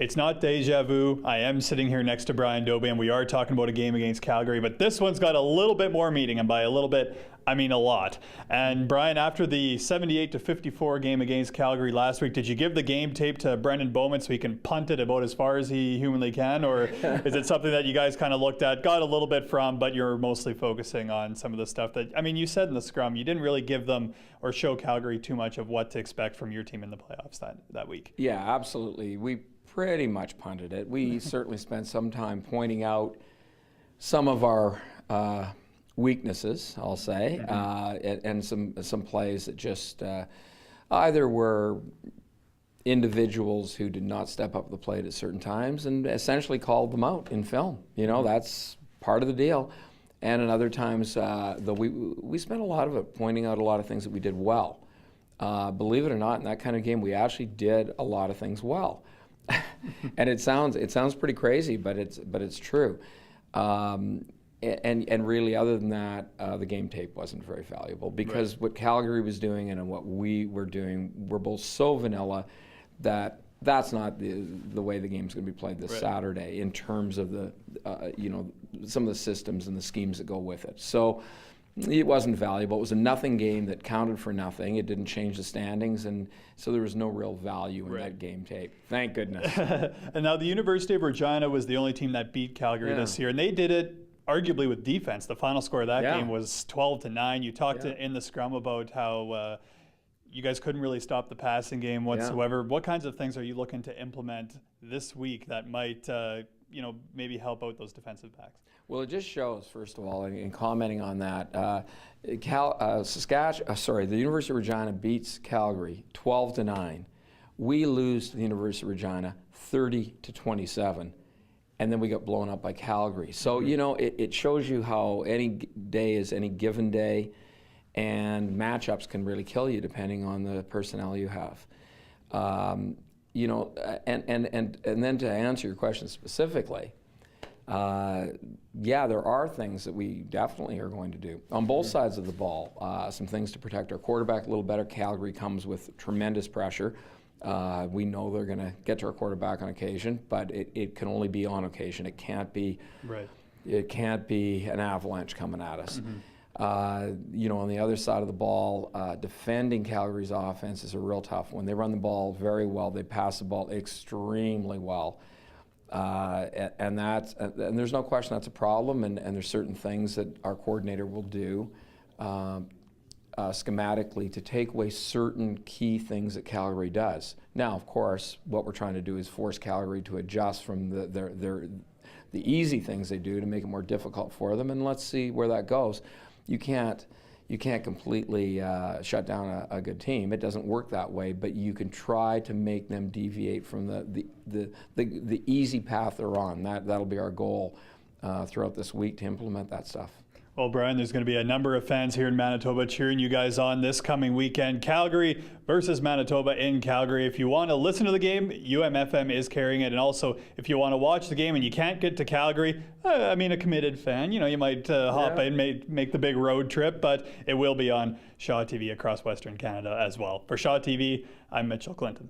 It's not deja vu. I am sitting here next to Brian Dobie, and we are talking about a game against Calgary, but this one's got a little bit more meaning, and by a little bit, I mean a lot. And Brian, after the 78-54 game against Calgary last week, did you give the game tape to Brendan Bowman so he can punt it about as far as he humanly can, or is it something that you guys kind of looked at, got a little bit from, but you're mostly focusing on some of the stuff that, I mean, you said in the scrum, you didn't really give them or show Calgary too much of what to expect from your team in the playoffs that week? Yeah, absolutely. We pretty much punted it. We certainly spent some time pointing out some of our weaknesses, I'll say, and some plays that just either were individuals who did not step up to the plate at certain times and essentially called them out in film. You know, that's part of the deal. And at other times, though we spent a lot of it pointing out a lot of things that we did well. Believe it or not, in that kind of game, we actually did a lot of things well. And it sounds pretty crazy, but it's true. And really, other than that, the game tape wasn't very valuable because what Calgary was doing and what we were doing were both so vanilla that that's not the way the game's going to be played this Saturday in terms of the some of the systems and the schemes that go with it. So it wasn't valuable. It was a nothing game that counted for nothing. It didn't change the standings, and so there was no real value in that game tape. Thank goodness. And now the University of Regina was the only team that beat Calgary this year, and they did it arguably with defense. The final score of that game was 12-9. You talked in the scrum about how you guys couldn't really stop the passing game whatsoever. What kinds of things are you looking to implement this week that might maybe help out those defensive backs? Well, it just shows, first of all, in commenting on that, the University of Regina beats Calgary 12-9. We lose to the University of Regina 30-27, and then we got blown up by Calgary. So, it shows you how any day is any given day, and matchups can really kill you depending on the personnel you have. And then to answer your question specifically, there are things that we definitely are going to do on both sides of the ball. Some things to protect our quarterback a little better. Calgary comes with tremendous pressure. We know they're going to get to our quarterback on occasion, but it can only be on occasion. It can't be. It can't be an avalanche coming at us. On the other side of the ball, defending Calgary's offense is a real tough one. They run the ball very well. They pass the ball extremely well. And there's no question that's a problem, and there's certain things that our coordinator will do schematically to take away certain key things that Calgary does. Now, of course, what we're trying to do is force Calgary to adjust from the easy things they do to make it more difficult for them, and let's see where that goes. You can't completely shut down a good team. It doesn't work that way, but you can try to make them deviate from the easy path they're on. That'll be our goal throughout this week to implement that stuff. Well, Brian, there's going to be a number of fans here in Manitoba cheering you guys on this coming weekend. Calgary versus Manitoba in Calgary. If you want to listen to the game, UMFM is carrying it. And also, if you want to watch the game and you can't get to Calgary, a committed fan, you might hop in, make the big road trip, but it will be on Shaw TV across Western Canada as well. For Shaw TV, I'm Mitchell Clinton.